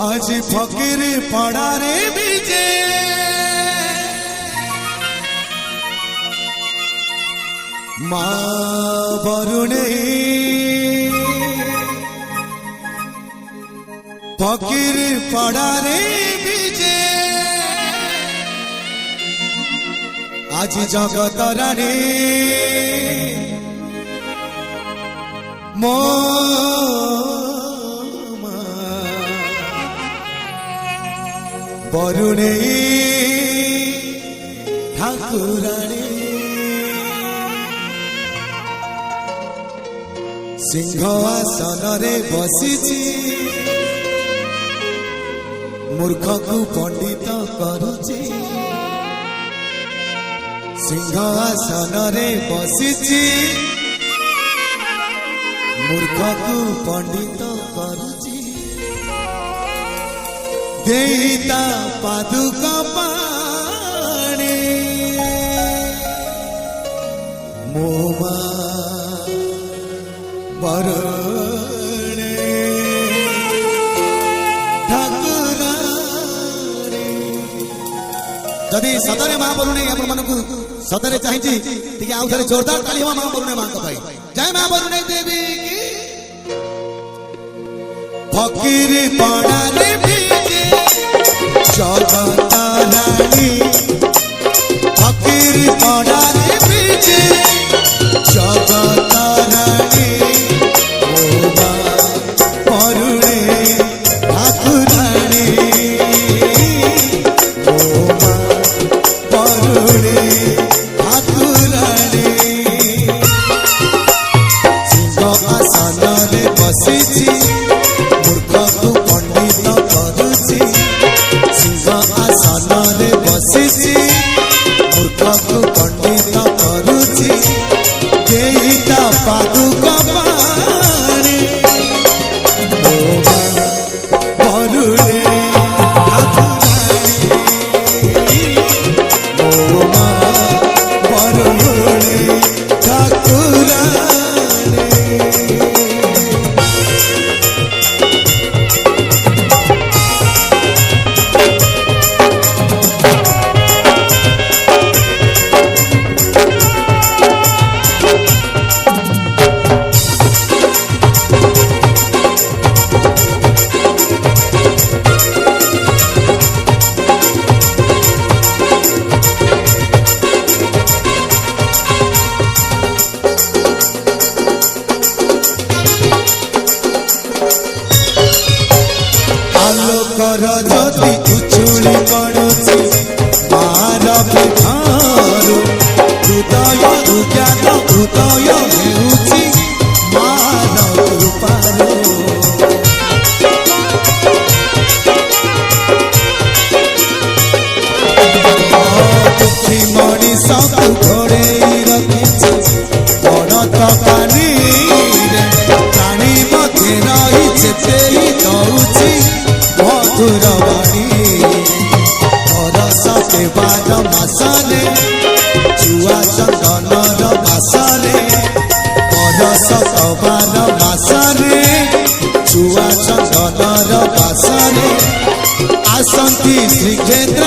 आज फकीर पड़ारे बीजे माँ बरुणे फकीर पड़ारे बीजे आज जगत रानी मो बरुणे ठाकुराणी सिंहासन रे बसीची मूर्ख को पंडित करुची सिंहासन रे बसीची मूर्ख को पंडित करुची देता पादुका पाणी मोमा बरुणे ठाकुराणी जदि सतरे माँ बरुणे आपण मानकु सतरे चाहिए टिके आउ थरे जोरदार ताली हो माँ बरुणे माँ का भाई जय माँ बरुणे देवी की फकीर पड़ारे बीजे जगत रानी फकीर पड़ारे बीजे जगत रानी मोमा बरुणे ठाकुराणी मोमा बरुणे ठाकुराणी सिंहासन रे बसीची कर जदि उछुली पड़ुची मार विधारू हृदय उज्ञान हृदय हेउची मान कृपारू दुखी मनीष को घोड़े रखिची बड़ तकानी प्राणी मध्य रही चेतेई दौची मधुरवाणी बरस के बाद मासने छुआ चंदनर मासने बरस के बाद मासने छुआ चंदनर मासने आसंती श्रीक्षेत्र